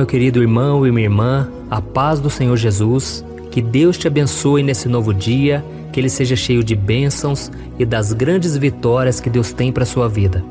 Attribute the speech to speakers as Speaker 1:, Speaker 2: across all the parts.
Speaker 1: meu querido irmão e minha irmã, a paz do Senhor Jesus, que Deus te abençoe nesse novo dia, que ele seja cheio de bênçãos e das grandes vitórias que Deus tem para a sua vida.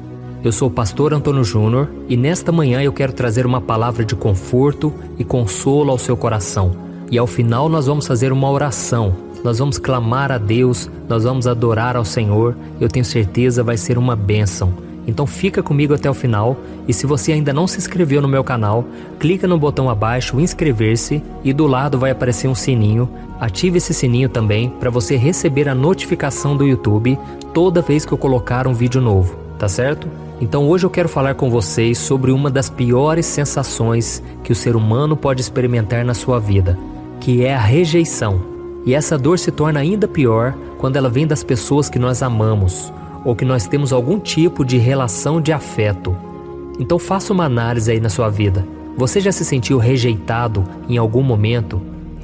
Speaker 1: Eu sou o pastor Antônio Júnior e nesta manhã eu quero trazer uma palavra de conforto e consolo ao seu coração. E ao final nós vamos fazer uma oração, nós vamos clamar a Deus, nós vamos adorar ao Senhor, eu tenho certeza vai ser uma bênção. Então fica comigo até o final e se você ainda não se inscreveu no meu canal, clica no botão abaixo inscrever-se e do lado vai aparecer um sininho. Ative esse sininho também para você receber a notificação do YouTube toda vez que eu colocar um vídeo novo, tá certo? Então hoje eu quero falar com vocês sobre uma das piores sensações que o ser humano pode experimentar na sua vida, que é a rejeição. E essa dor se torna ainda pior quando ela vem das pessoas que nós amamos, ou que nós temos algum tipo de relação de afeto. Então faça uma análise aí na sua vida. Você já se sentiu rejeitado em algum momento?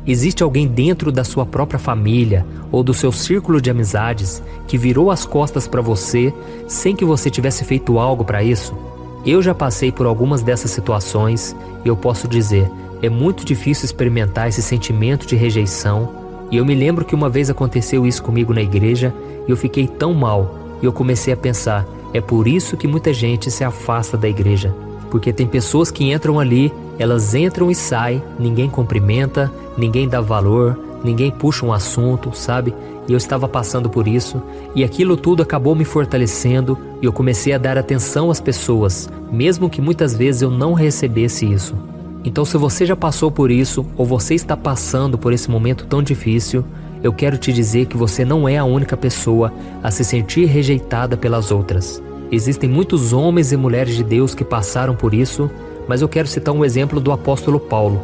Speaker 1: Existe alguém dentro da sua própria família ou do seu círculo de amizades que virou as costas para você sem que você tivesse feito algo para isso? Eu já passei por algumas dessas situações e eu posso dizer, é muito difícil experimentar esse sentimento de rejeição. E eu me lembro que uma vez aconteceu isso comigo na igreja e eu fiquei tão mal. E eu comecei a pensar, é por isso que muita gente se afasta da igreja. Porque tem pessoas que entram ali, elas entram e saem, ninguém cumprimenta, ninguém dá valor, ninguém puxa um assunto, sabe? E eu estava passando por isso, e aquilo tudo acabou me fortalecendo, e eu comecei a dar atenção às pessoas, mesmo que muitas vezes eu não recebesse isso. Então se você já passou por isso, ou você está passando por esse momento tão difícil, eu quero te dizer que você não é a única pessoa a se sentir rejeitada pelas outras. Existem muitos homens e mulheres de Deus que passaram por isso, mas eu quero citar um exemplo do apóstolo Paulo.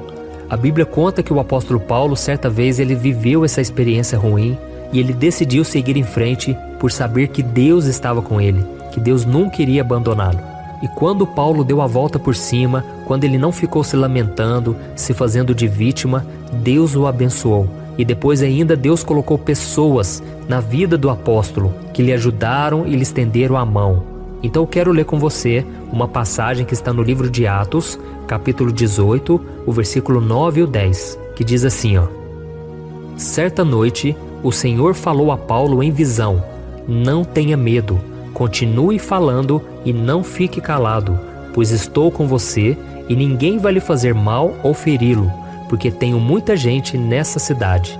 Speaker 1: A Bíblia conta que o apóstolo Paulo, certa vez, ele viveu essa experiência ruim e ele decidiu seguir em frente por saber que Deus estava com ele, que Deus nunca iria abandoná-lo. E quando Paulo deu a volta por cima, quando ele não ficou se lamentando, se fazendo de vítima, Deus o abençoou. E depois ainda Deus colocou pessoas na vida do apóstolo que lhe ajudaram e lhe estenderam a mão. Então eu quero ler com você uma passagem que está no livro de Atos, capítulo 18, o versículo 9 e o 10, que diz assim, ó: Certa noite o Senhor falou a Paulo em visão, não tenha medo, continue falando e não fique calado, pois estou com você e ninguém vai lhe fazer mal ou feri-lo, porque tenho muita gente nessa cidade.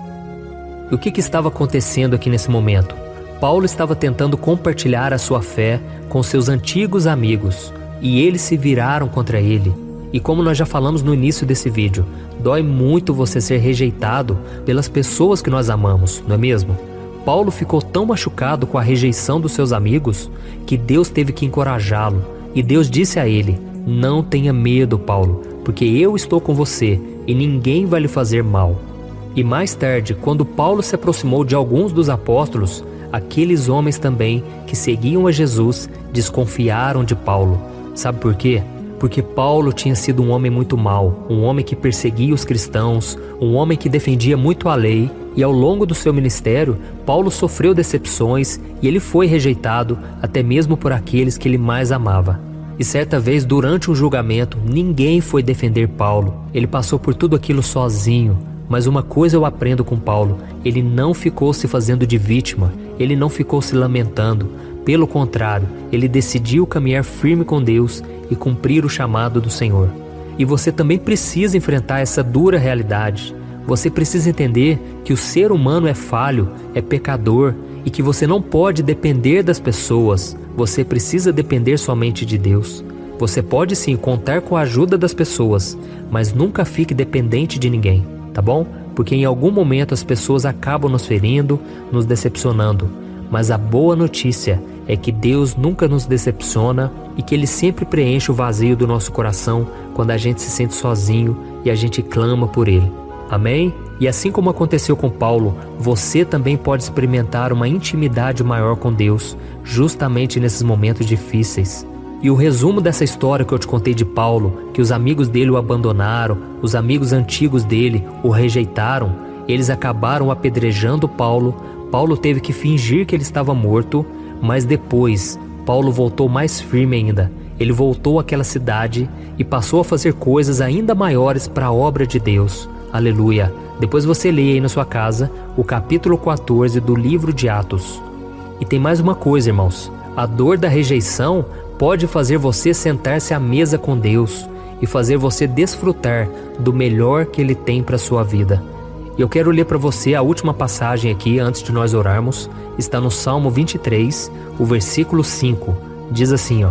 Speaker 1: E o que estava acontecendo aqui nesse momento? Paulo estava tentando compartilhar a sua fé com seus antigos amigos, e eles se viraram contra ele. E como nós já falamos no início desse vídeo, dói muito você ser rejeitado pelas pessoas que nós amamos, não é mesmo? Paulo ficou tão machucado com a rejeição dos seus amigos que Deus teve que encorajá-lo. E Deus disse a ele, não tenha medo, Paulo, porque eu estou com você e ninguém vai lhe fazer mal. E mais tarde, quando Paulo se aproximou de alguns dos apóstolos, aqueles homens também que seguiam a Jesus desconfiaram de Paulo. Sabe por quê? Porque Paulo tinha sido um homem muito mau, um homem que perseguia os cristãos, um homem que defendia muito a lei, e ao longo do seu ministério, Paulo sofreu decepções e ele foi rejeitado até mesmo por aqueles que ele mais amava. E certa vez, durante um julgamento, ninguém foi defender Paulo. Ele passou por tudo aquilo sozinho. Mas uma coisa eu aprendo com Paulo, ele não ficou se fazendo de vítima, ele não ficou se lamentando. Pelo contrário, ele decidiu caminhar firme com Deus e cumprir o chamado do Senhor. E você também precisa enfrentar essa dura realidade. Você precisa entender que o ser humano é falho, é pecador e que você não pode depender das pessoas. Você precisa depender somente de Deus. Você pode sim contar com a ajuda das pessoas, mas nunca fique dependente de ninguém, tá bom? Porque em algum momento as pessoas acabam nos ferindo, nos decepcionando. Mas a boa notícia é que Deus nunca nos decepciona e que Ele sempre preenche o vazio do nosso coração quando a gente se sente sozinho e a gente clama por Ele. Amém? E assim como aconteceu com Paulo, você também pode experimentar uma intimidade maior com Deus, justamente nesses momentos difíceis. E o resumo dessa história que eu te contei de Paulo, que os amigos dele o abandonaram, os amigos antigos dele o rejeitaram, eles acabaram apedrejando Paulo. Paulo teve que fingir que ele estava morto, mas depois Paulo voltou mais firme ainda. ele voltou àquela cidade e passou a fazer coisas ainda maiores para a obra de Deus. Aleluia! Depois você lê aí na sua casa o capítulo 14 do livro de Atos. E tem mais uma coisa, irmãos. A dor da rejeição pode fazer você sentar-se à mesa com Deus e fazer você desfrutar do melhor que Ele tem para a sua vida. E eu quero ler para você a última passagem aqui antes de nós orarmos. Está no Salmo 23, o versículo 5. Diz assim, ó: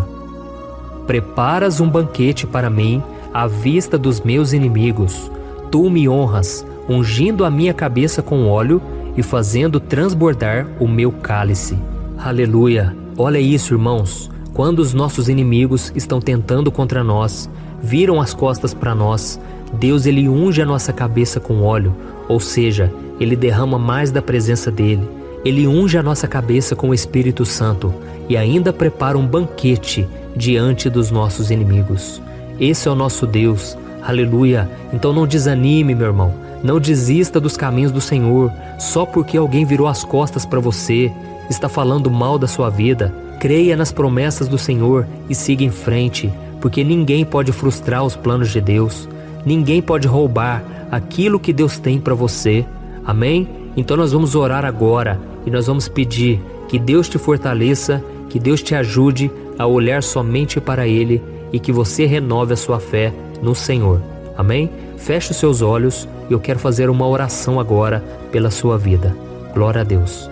Speaker 1: Preparas um banquete para mim à vista dos meus inimigos. Tu me honras, ungindo a minha cabeça com óleo e fazendo transbordar o meu cálice. Aleluia! Olha isso, irmãos. Quando os nossos inimigos estão tentando contra nós, viram as costas para nós, Deus ele unge a nossa cabeça com óleo, ou seja, Ele derrama mais da presença dEle. Ele unge a nossa cabeça com o Espírito Santo e ainda prepara um banquete diante dos nossos inimigos. Esse é o nosso Deus. Aleluia! Então não desanime, meu irmão. Não desista dos caminhos do Senhor só porque alguém virou as costas para você, está falando mal da sua vida. Creia nas promessas do Senhor e siga em frente, porque ninguém pode frustrar os planos de Deus. Ninguém pode roubar aquilo que Deus tem para você. Amém? Então nós vamos orar agora e nós vamos pedir que Deus te fortaleça, que Deus te ajude a olhar somente para Ele e que você renove a sua fé no Senhor. Amém? Feche os seus olhos e eu quero fazer uma oração agora pela sua vida. Glória a Deus.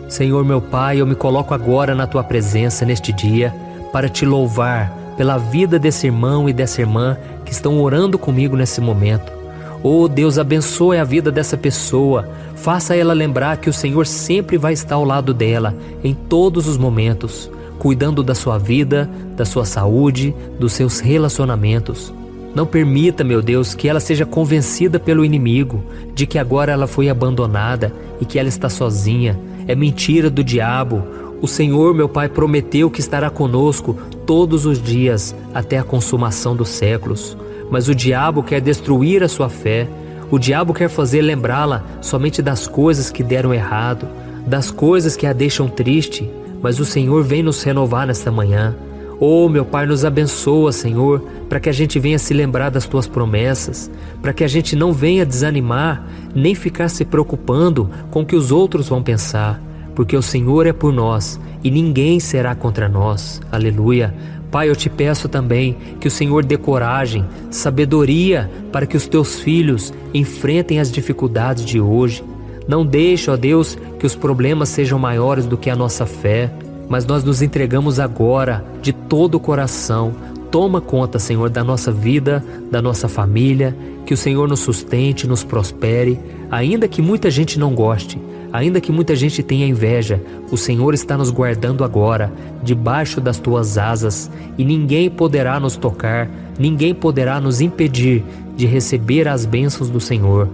Speaker 1: Senhor meu Pai, eu me coloco agora na Tua presença neste dia para Te louvar pela vida desse irmão e dessa irmã que estão orando comigo nesse momento. Oh Deus, abençoe a vida dessa pessoa, faça ela lembrar que o Senhor sempre vai estar ao lado dela em todos os momentos, cuidando da sua vida, da sua saúde, dos seus relacionamentos. Não permita, meu Deus, que ela seja convencida pelo inimigo de que agora ela foi abandonada e que ela está sozinha. É mentira do diabo. O Senhor, meu Pai, prometeu que estará conosco todos os dias até a consumação dos séculos. Mas o diabo quer destruir a sua fé. O diabo quer fazer lembrá-la somente das coisas que deram errado, das coisas que a deixam triste. Mas o Senhor vem nos renovar nesta manhã. Oh, meu Pai, nos abençoa, Senhor, para que a gente venha se lembrar das Tuas promessas, para que a gente não venha desanimar, nem ficar se preocupando com o que os outros vão pensar, porque o Senhor é por nós e ninguém será contra nós. Aleluia. Pai, eu te peço também que o Senhor dê coragem, sabedoria para que os Teus filhos enfrentem as dificuldades de hoje. Não deixe, ó Deus, que os problemas sejam maiores do que a nossa fé, mas nós nos entregamos agora de todo o coração. Toma conta, Senhor, da nossa vida, da nossa família, que o Senhor nos sustente, nos prospere, ainda que muita gente não goste, ainda que muita gente tenha inveja, o Senhor está nos guardando agora, debaixo das Tuas asas, e ninguém poderá nos tocar, ninguém poderá nos impedir de receber as bênçãos do Senhor.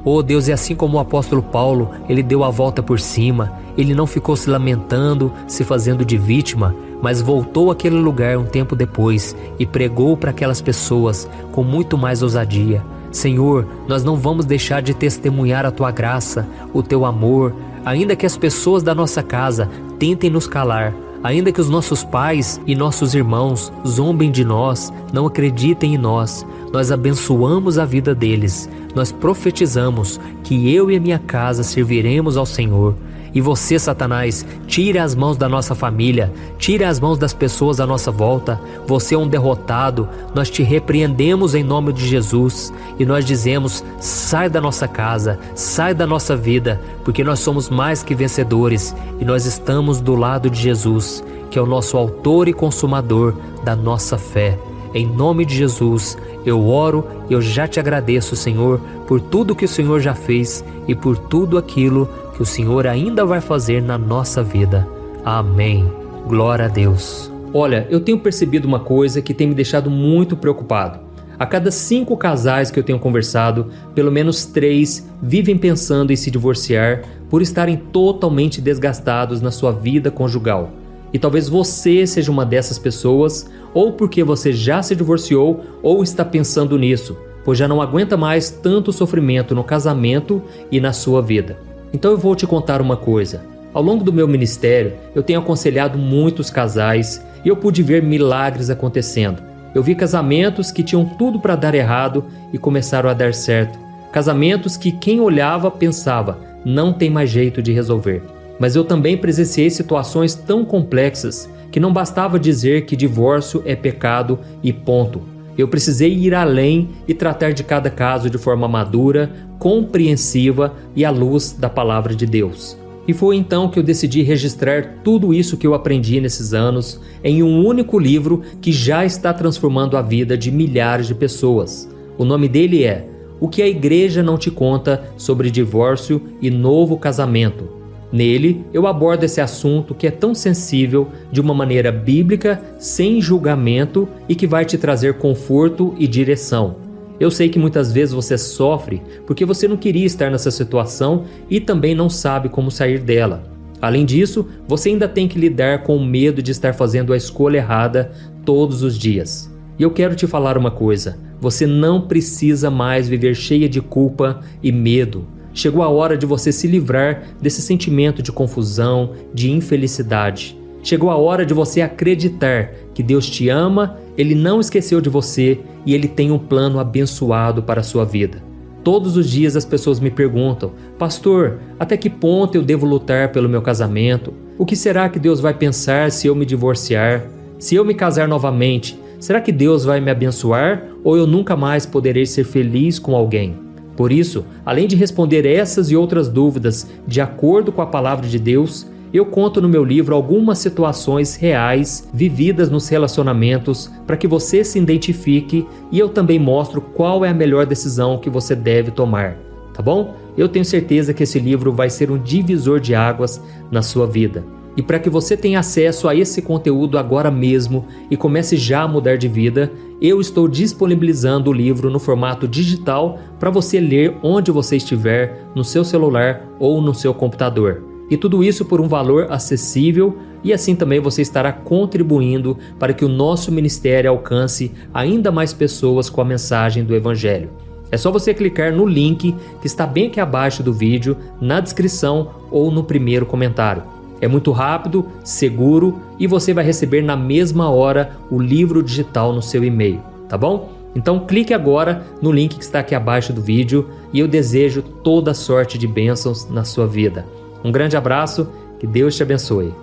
Speaker 1: Oh Deus, é assim como o apóstolo Paulo, ele deu a volta por cima, ele não ficou se lamentando, se fazendo de vítima, mas voltou àquele lugar um tempo depois e pregou para aquelas pessoas com muito mais ousadia. Senhor, nós não vamos deixar de testemunhar a Tua graça, o Teu amor, ainda que as pessoas da nossa casa tentem nos calar, ainda que os nossos pais e nossos irmãos zombem de nós, não acreditem em nós, nós abençoamos a vida deles, nós profetizamos que eu e a minha casa serviremos ao Senhor. E você, Satanás, tire as mãos da nossa família, tire as mãos das pessoas à nossa volta. Você é um derrotado, nós te repreendemos em nome de Jesus e nós dizemos: sai da nossa casa, sai da nossa vida, porque nós somos mais que vencedores e nós estamos do lado de Jesus, que é o nosso autor e consumador da nossa fé. Em nome de Jesus, eu oro e eu já te agradeço, Senhor, por tudo que o Senhor já fez e por tudo aquilo que o Senhor ainda vai fazer na nossa vida. Amém. Glória a Deus. Olha, eu tenho percebido uma coisa que tem me deixado muito preocupado. A cada 5 casais que eu tenho conversado, pelo menos 3 vivem pensando em se divorciar por estarem totalmente desgastados na sua vida conjugal. E talvez você seja uma dessas pessoas, ou porque você já se divorciou ou está pensando nisso, pois já não aguenta mais tanto sofrimento no casamento e na sua vida. Então eu vou te contar uma coisa. Ao longo do meu ministério, eu tenho aconselhado muitos casais e eu pude ver milagres acontecendo. Eu vi casamentos que tinham tudo para dar errado e começaram a dar certo. Casamentos que quem olhava pensava, não tem mais jeito de resolver. Mas eu também presenciei situações tão complexas que não bastava dizer que divórcio é pecado e ponto. Eu precisei ir além e tratar de cada caso de forma madura, compreensiva e à luz da palavra de Deus. E foi então que eu decidi registrar tudo isso que eu aprendi nesses anos em um único livro que já está transformando a vida de milhares de pessoas. O nome dele é O que a Igreja Não Te Conta sobre Divórcio e Novo Casamento. Nele, eu abordo esse assunto que é tão sensível de uma maneira bíblica, sem julgamento e que vai te trazer conforto e direção. Eu sei que muitas vezes você sofre porque você não queria estar nessa situação e também não sabe como sair dela. Além disso, você ainda tem que lidar com o medo de estar fazendo a escolha errada todos os dias. E eu quero te falar uma coisa, você não precisa mais viver cheia de culpa e medo. Chegou a hora de você se livrar desse sentimento de confusão, de infelicidade. Chegou a hora de você acreditar que Deus te ama, Ele não esqueceu de você e Ele tem um plano abençoado para a sua vida. Todos os dias as pessoas me perguntam, pastor, até que ponto eu devo lutar pelo meu casamento? O que será que Deus vai pensar se eu me divorciar? Se eu me casar novamente, será que Deus vai me abençoar ou eu nunca mais poderei ser feliz com alguém? Por isso, além de responder essas e outras dúvidas de acordo com a palavra de Deus, eu conto no meu livro algumas situações reais vividas nos relacionamentos para que você se identifique e eu também mostro qual é a melhor decisão que você deve tomar, tá bom? Eu tenho certeza que esse livro vai ser um divisor de águas na sua vida. E para que você tenha acesso a esse conteúdo agora mesmo e comece já a mudar de vida, eu estou disponibilizando o livro no formato digital para você ler onde você estiver, no seu celular ou no seu computador. E tudo isso por um valor acessível e assim também você estará contribuindo para que o nosso ministério alcance ainda mais pessoas com a mensagem do Evangelho. É só você clicar no link que está bem aqui abaixo do vídeo, na descrição ou no primeiro comentário. É muito rápido, seguro e você vai receber na mesma hora o livro digital no seu e-mail, tá bom? Então clique agora no link que está aqui abaixo do vídeo e eu desejo toda sorte de bênçãos na sua vida. Um grande abraço, que Deus te abençoe.